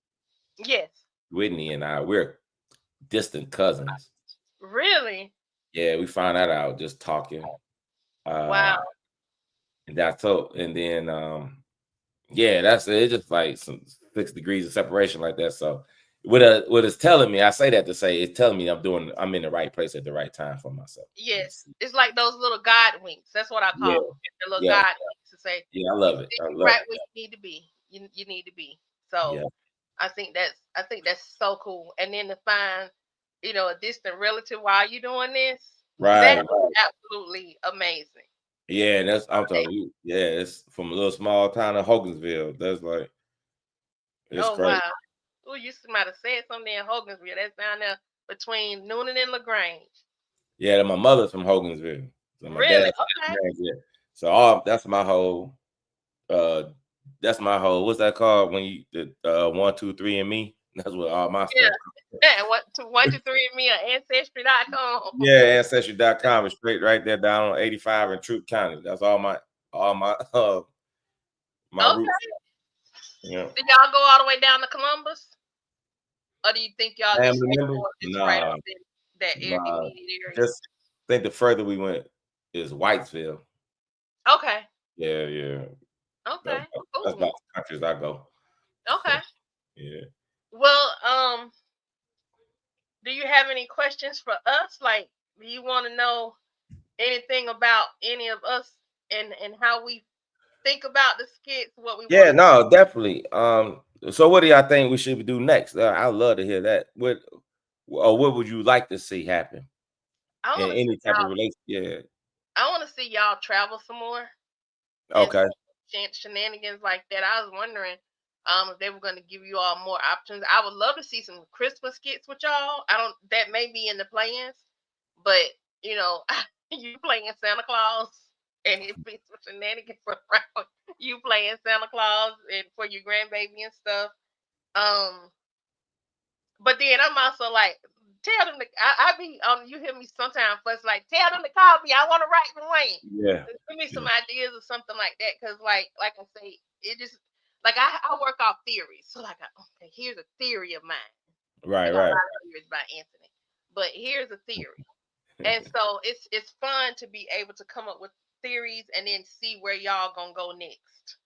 Yes. Whitney and I, we're distant cousins. Really? Yeah, we found that out just talking. Uh, Wow. and that's so. And then Yeah, that's it. It's just like some 6 degrees of separation like that. So what it's telling me, I say that to say it's telling me I'm in the right place at the right time for myself. Yes, it's like those little God winks. That's what I Yeah, call them. The little yeah, God winks to say yeah. I you love it. I love right it. where you need to be. You need to be. So Yeah. I think that's so cool. And then to find, a distant relative while you're doing this, that Right. is absolutely amazing. Yeah, and that's I'm telling you. Yeah, it's from a little small town of Hogansville. That's like it's Oh crazy. wow. Oh, you might have said something in Hogansville. That's down there between Noonan and LaGrange. Yeah, my mother's from Hogansville. So my Really? dad's Okay. yeah. So all uh that's my whole what's that called when you the 1, 2, 3 and me? That's what all my Yeah. stuff. And what to 123 and me or ancestry.com. Yeah, ancestry.com is straight right there down on 85 in Troup County. That's all my my roots. Okay. Yeah. Did y'all go all the way down to Columbus? Or do you think y'all just Family stay members? more just right Nah, up in that nah. immediate area? Just think the further we went is Whitesville. Okay. Yeah, yeah. Okay. That's about Cool. the countries I go. Okay. Yeah. Well, do you have any questions for us? Like, do you want to know anything about any of us and how we think about the skits, what we want Yeah, to no, definitely. So what do y'all think we should do next? I'd love to hear that. What would you like to see happen I in want to see any type of y'all relation? Yeah. I want to see y'all travel some more and Okay. shenanigans like that. I was wondering if they were going to give you all more options. I would love to see some Christmas skits with y'all. I don't that may be in the plans, but you know, you playing Santa Claus and it fits with shenanigans around you playing Santa Claus and for your grandbaby and stuff. Um, but then I'm also like, tell them to. I be you hear me sometimes, but it's like tell them to call me. I want to write the Wayne. Yeah. Give me some Yeah. ideas or something like that, because like I say, it just like I work off theories. So like, okay, here's a theory of mine. I Right, got a right. lot of theories by Anthony, but here's a theory, and so it's fun to be able to come up with theories and then see where y'all gonna go next,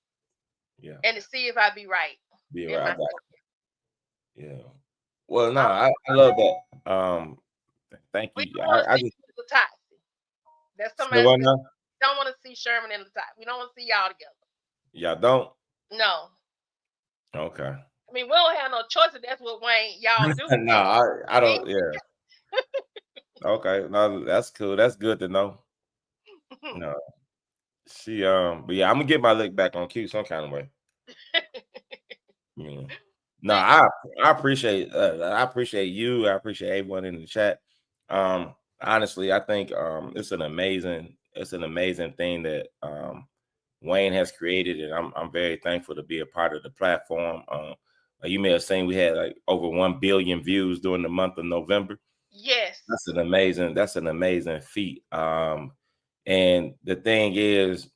Yeah. and to see if I be right Be in right. I my got you. Yeah. Well, no, I I love that. Thank We you. don't want to I see just Latasi. That's say somebody what that now? don't want to see Sherman and Latasi. We don't want to see y'all together. Y'all don't? No. Okay. I mean, we don't have no choice if that's what Wayne y'all do. No, I We don't. Yeah. Okay. No, that's cool. That's good to know. No, but yeah, I'm gonna get my lick back on cue some kind of way. Yeah. No, Thank I appreciate you. I appreciate everyone in the chat. Honestly, I think it's an amazing thing that Wayne has created, and I'm very thankful to be a part of the platform. You may have seen we had like over 1 billion views during the month of November. yes. That's an amazing feat. And the thing is,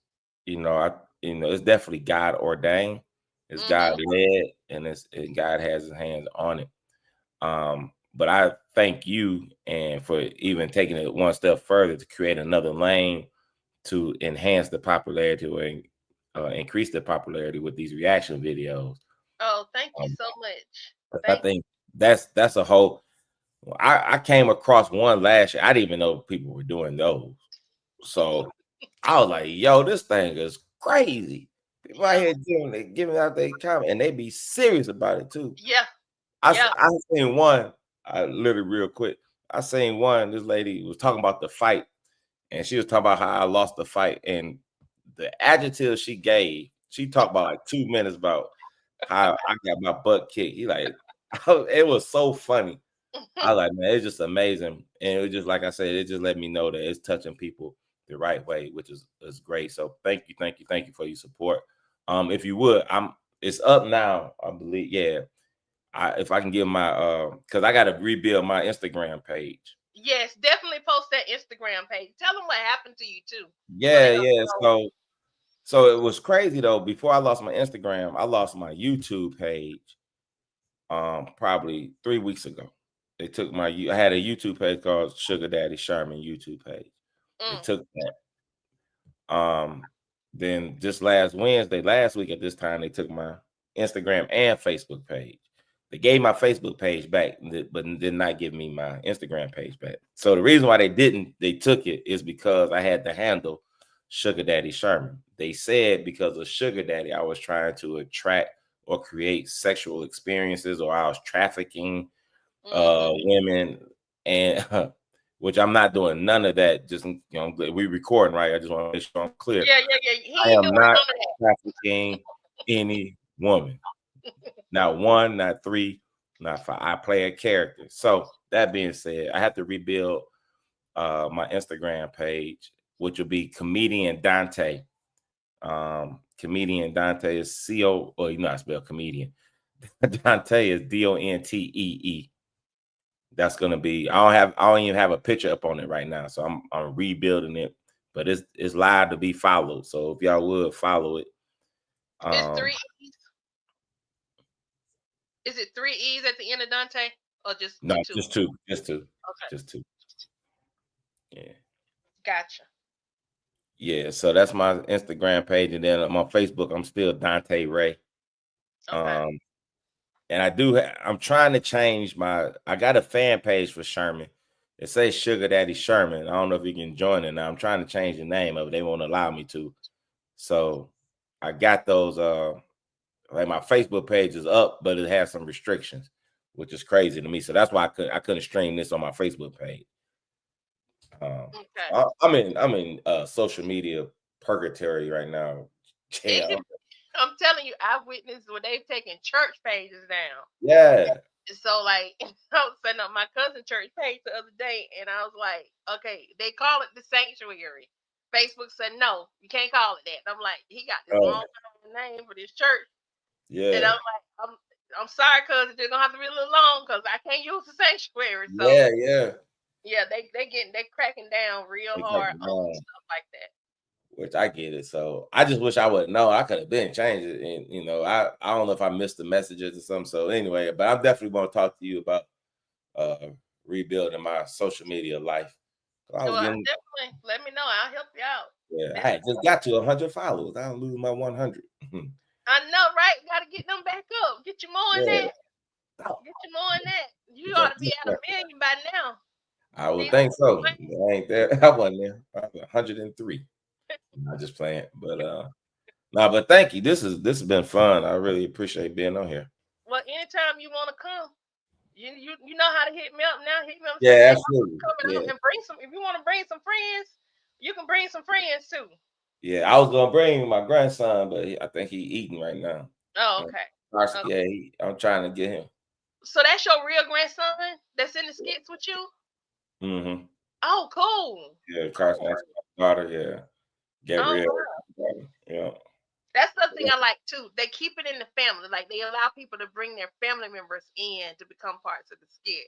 it's definitely God ordained, it's God Mm-hmm. led, and God has his hands on it. But I thank you and for even taking it one step further to create another lane to enhance the popularity or increase the popularity with these reaction videos. Oh, thank you Um, so much. I Thank think that's a whole. I came across one last year. I didn't even know people were doing those. you. So I was like, yo, this thing is crazy. People out Yeah. here giving out their comment, and they be serious about it too. Yeah. I Yeah. I seen one, I literally real quick. I seen one, this lady was talking about the fight, and she was talking about how I lost the fight. And the adjective she gave, she talked about like 2 minutes about how I got my butt kicked. He like, it was so funny. I like, man, it's just amazing. And it was just like I said, it just let me know that it's touching people the right way, which is great. So thank you, thank you, thank you for your support. If you would, it's up now, I believe. Yeah. If I can give my because I gotta rebuild my Instagram page. Yes, definitely post that Instagram page. Tell them what happened to you too, so Yeah, they'll yeah. know. So it was crazy though. Before I lost my Instagram, I lost my YouTube page probably 3 weeks ago. They took I had a YouTube page called Sugar Daddy Sher-Man YouTube page. They Mm. took that. Then just last week at this time, they took my Instagram and Facebook page. They gave my Facebook page back, but did not give me my Instagram page back. So the reason why they took it is because I had the handle Sugar Daddy Sher-Man. They said because of Sugar Daddy, I was trying to attract or create sexual experiences, or I was trafficking women, and which I'm not doing none of that. Just we recording, right? I just want to make sure I'm clear. Yeah. He I ain't am doing not none of that. trafficking any woman. Not one, not three, not five. I play a character. So that being said, I have to rebuild my Instagram page, which will be Comedian Dontee. Comedian Dontee is C-O, or you know I spell comedian. Dontee is D-O-N-T-E-E. That's gonna be. I don't even have a picture up on it right now, so I'm rebuilding it. But it's live to be followed. So if y'all would follow it. It's three E's. Is it three E's at the end of Dontee, or just No, two? just two, just two, Okay, just two. Yeah, gotcha. yeah. So that's my Instagram page, and then on my Facebook, I'm still Dontee Ray. Okay. Um, and I'm trying to change I got a fan page for Sher-Man. It says Sugar Daddy Sher-Man. I don't know if you can join it now. I'm trying to change the name of it. They won't allow me to. So I got those. Like my Facebook page is up, but it has some restrictions, which is crazy to me. So that's why I couldn't stream this on my Facebook page. Okay. I'm in social media purgatory right now. It Yeah, can, I'm telling you, I've witnessed when they've taken church pages down. yeah. So like, I was setting up my cousin church page the other day, and I was like, okay, they call it the sanctuary. Facebook said no, you can't call it that. And I'm like, he got this Oh, long name for this church, and yeah, I'm like, I'm sorry, cuz it's gonna have to be a little long, cuz I can't use the sanctuary. So yeah. yeah, they cracking down real It's like, hard on stuff like that. which I get it. So I just wish I would know. I could have been changed it, and I don't know if I missed the messages or something. So anyway, but I'm definitely going to talk to you about uh rebuilding my social media life. I was Well, getting, definitely let me know. I'll help you out. yeah, I had just Definitely. got to 100 followers. I don't lose my 100. I know, right? Got to get them back up. Get you more in Yeah, that. Get you more in that. You ought that- to be at 1 million by now. I would See, think so. I ain't there. I wasn't there. I was 103. I'm just playing, but no, but thank you. This has been fun. I really appreciate being on here. well, anytime you want to come, you know how to hit me up now. Hit me up and say, Yeah, hey, I'm absolutely. coming Yeah, out and bring some. If you want to bring some friends, you can bring some friends too. yeah. I was gonna bring my grandson, but I think he eating right now. Oh, Uh, okay. Okay. Yeah, I'm trying to get him. So that's your real grandson that's in the skits with you? Mm-hmm. Oh, cool. Yeah, Carson, Cool. that's my daughter. Yeah, Oh, Gabrielle. wow. Yeah. That's the thing I like too. They keep it in the family. Like they allow people to bring their family members in to become parts of the skit.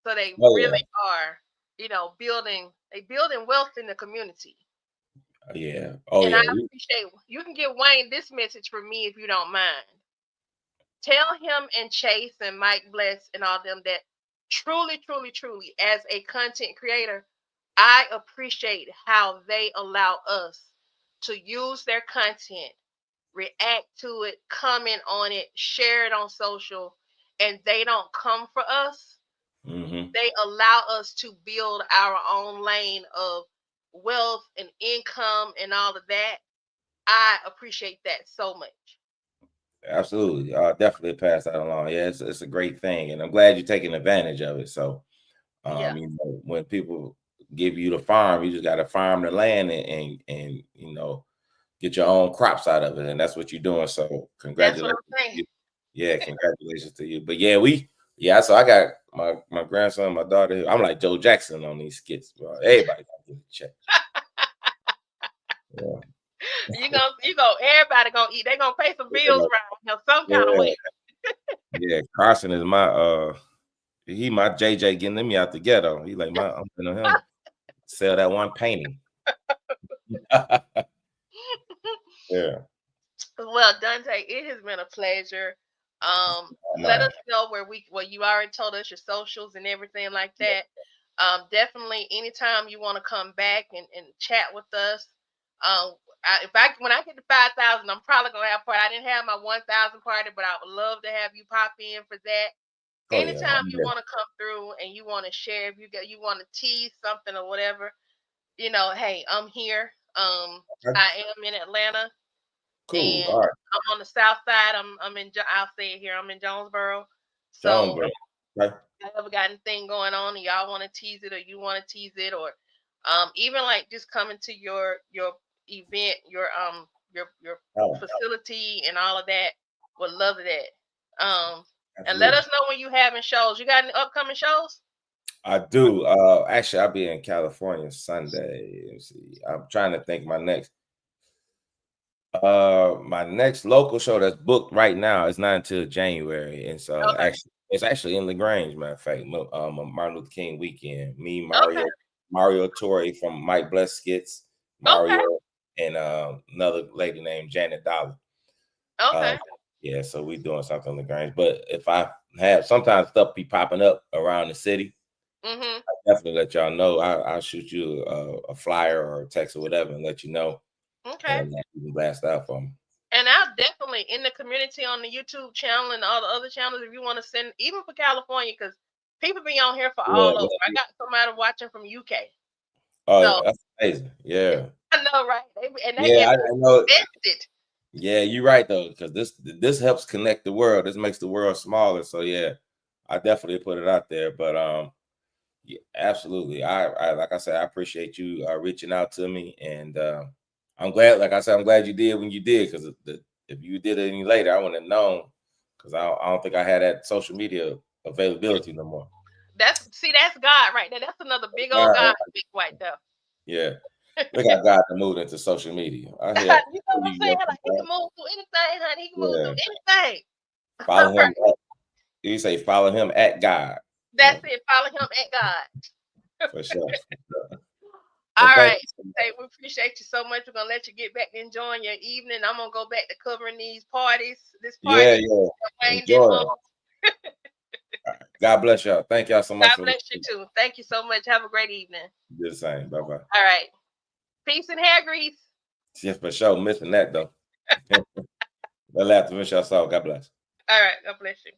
So they Oh yeah. really are, building wealth in the community. Yeah. Oh And I yeah. appreciate you can give Wayne this message from me if you don't mind. Tell him and Chase and Mike Bless and all them that truly, truly, truly, as a content creator, I appreciate how they allow us to use their content, react to it, comment on it, share it on social, and they don't come for us. Mm-hmm. They allow us to build our own lane of wealth and income and all of that. I appreciate that so much. Absolutely. Definitely pass that along. Yeah, it's a great thing, and I'm glad you're taking advantage of it. So, Yeah. when people give you the farm, you just got to farm the land and get your own crops out of it, and that's what you're doing. So, That's what congratulations I'm to saying. you. Yeah, congratulations to you. But yeah. So I got my grandson, my daughter. I'm like Joe Jackson on these skits. Bro. Everybody got to get a check. Yeah, Everybody gonna eat. They gonna pay some bills yeah, around here some kind of yeah. way. Yeah. Carson is my JJ getting me out the ghetto. He like I'm gonna him sell that one painting. Yeah. Well, Dante, it has been a pleasure. Let Mine. us know where you already told us your socials and everything like that. Definitely anytime you want to come back and chat with us. Um, when I get to 5,000, I'm probably gonna have a party. I didn't have my 1,000 party, but I would love to have you pop in for that. Oh yeah, Anytime I'm you there. want to come through and you want to share, if you want to tease something or whatever, hey, I'm here. Okay. I am in Atlanta, Cool. and All right, I'm on the south side. I'll say it here. I'm in Jonesboro. John, So bro. Okay. I ever got anything going on and y'all want to tease it or you want to tease it, or even like just coming to your event, your Oh, facility and all of that, would love that. And let absolutely. us know when you having shows. You got any upcoming shows? I do. Actually, I'll be in California Sunday. Let's see. I'm trying to think my next local show that's booked right now is not until January, and so Okay. it's actually in LaGrange. Matter of fact, Martin Luther King weekend. Me, Okay. Mario Torre from Mike Bless Skits, Okay. Mario, and another lady named Janet Dollar. Uh, Okay. yeah, so we doing something in LaGrange. But if I have sometimes stuff be popping up around the city, Mhm. definitely let y'all know. I'll shoot you a flyer or a text or whatever and let you know, Okay. and you can blast out for me. And I'll definitely in the community on the YouTube channel and all the other channels if you want to send, even for California, because people be on here for Yeah, all over. I got somebody watching from UK. oh, So that's amazing. Yeah, I know, right? They yeah, I know. invested. Yeah, you're right though, because this helps connect the world. This makes the world smaller. So yeah, I definitely put it out there. But yeah, absolutely. I like I said, I appreciate you reaching out to me, and I'm glad. Like I said, I'm glad you did when you did, because if you did it any later, I wouldn't have known, because I don't think I had that social media availability no more. That's God right there. That's another big old Uh, God, big white there. yeah, look how God moved into social media. I You hear know what I'm saying? you. Like he can move through anything, honey. He can move Yeah, through anything. follow him. You say follow him at God. You That's know, it. Follow him at God. for sure. Well, All thank right. you. Hey, we appreciate you so much. We're gonna let you get back to enjoying your evening. I'm gonna go back to covering these parties. This Yeah, party yeah. that Wayne didn't Enjoy it. want. God bless y'all. Thank y'all so much God for bless you too. Thank you so much. Have a great evening. the same. Bye bye. All right. Peace and hair grease. Yes, for sure. Missing that though. They'll have to miss y'all. God bless. All right. God bless you.